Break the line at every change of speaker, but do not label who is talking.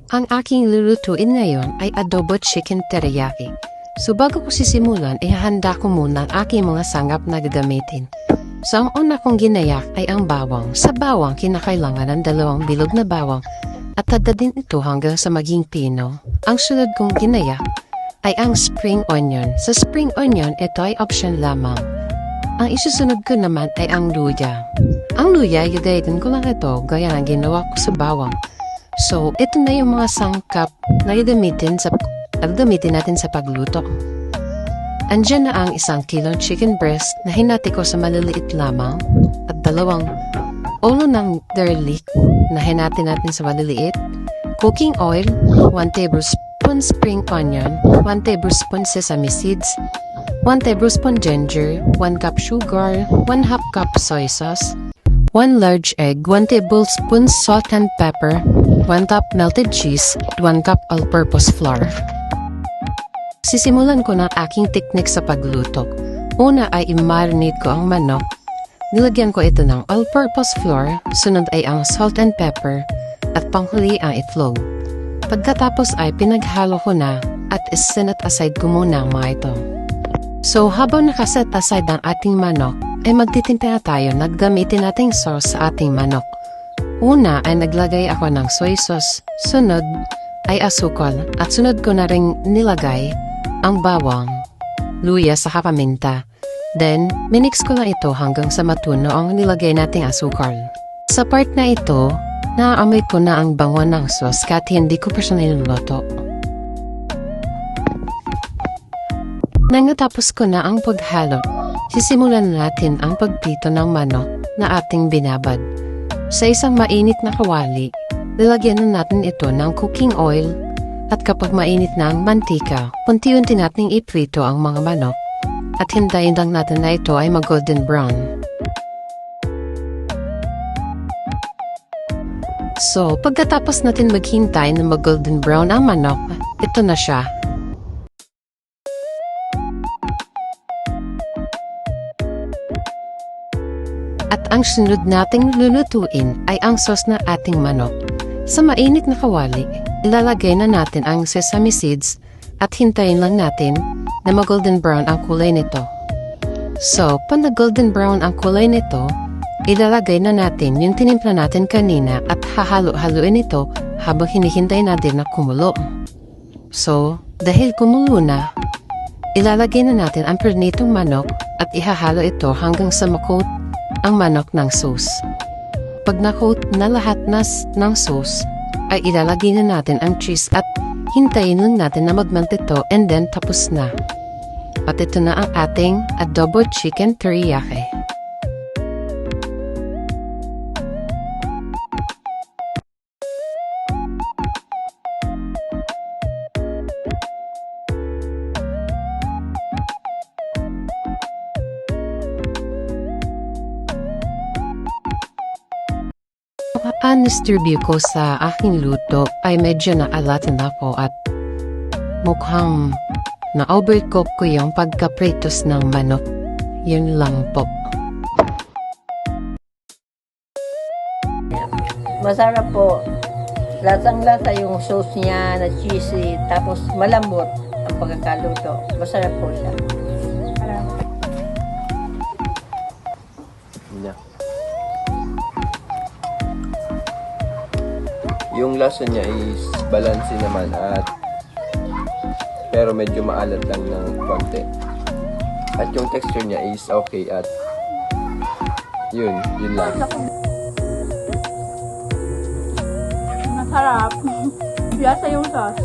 Ang aking lulutuin ngayon ay adobo chicken teriyaki. So bago ko sisimulan, ihahanda ko muna ang aking mga sangap na gagamitin. So ang una kong ginayak ay ang bawang. Sa bawang, kinakailangan ng 2 bilog na bawang at tadadin ito hanggang sa maging pino. Ang sunod kong ginayak ay ang spring onion. Sa spring onion, ito ay option lamang. Ang isusunod ko naman ay ang luya. Ang luya, gagayitin ko lang ito gaya ng ginawa ko sa bawang. So, ito na yung mga sangkap na gagamitin natin sa pagluto. Andiyan na ang 1 kilong chicken breast na hinati ko sa maliliit lamang at 2 ulo ng garlic na hinati natin sa maliliit, cooking oil, 1 tablespoon spring onion, 1 tablespoon sesame seeds, 1 tablespoon ginger, 1 cup sugar, 1/2 cup soy sauce, 1 large egg, 1 tablespoon salt and pepper, 1 cup melted cheese, 1 cup all-purpose flour. Sisimulan ko ng aking technique sa pagluto. Una ay i-marinate ko ang manok. Nilagyan ko ito ng all-purpose flour, sunod ay ang salt and pepper, at panghuli ang itlog. Pagkatapos ay pinaghalo ko na at isinat aside ko muna ang mga ito. So habang nakaset aside ang ating manok, ay magtitimpa na tayo naggamitin nating sauce sa ating manok. Una ay naglagay ako ng soy sauce, sunod ay asukal at sunod ko na rin nilagay ang bawang, luya sa paminta. Then, minix ko lang ito hanggang sa matuno ang nilagay nating asukal. Sa part na ito, naaamoy ko na ang bango ng sauce kahit hindi ko pa siya niluluto. Nangatapos ko na ang paghalo, sisimulan natin ang pagprito ng manok na ating binabad. Sa isang mainit na kawali, lalagyan na natin ito ng cooking oil at kapag mainit na ang mantika, unti-unti nating iprito ang mga manok at hintayin lang natin na ito ay mag-golden brown. So, pagkatapos natin maghintay na mag-golden brown ang manok, ito na siya. At ang sunod nating lulutuin ay ang sauce na ating manok. Sa mainit na kawali, ilalagay na natin ang sesame seeds at hintayin lang natin na mag-golden brown ang kulay nito. So, pag na-golden brown ang kulay nito, ilalagay na natin yung tinimpla natin kanina at hahalo-haluin ito habang hinihintay natin na kumulo. So, dahil kumulo na, ilalagay na natin ang prinitong manok at ihahalo ito hanggang sa makoat ang manok ng sauce. Pag na-coat na lahat ng sauce, ay ilalagay na natin ang cheese at hintayin lang natin na mag-melt ito and then tapos na. At ito na ang ating adobo chicken teriyaki. Ang distribute ko sa aking luto ay medyo naalatan ako at mukhang na-overcook ko yung pagkapritos ng manok. Yun lang po.
Masarap po. Lasang-lasa yung sauce niya na cheesy, tapos malambot ang pagkakaluto. Masarap po siya.
Yung lasa niya is balanse naman pero medyo maalat lang ng konti. At yung texture niya is okay at yun lang.
Masarap. Biyasa yung sauce.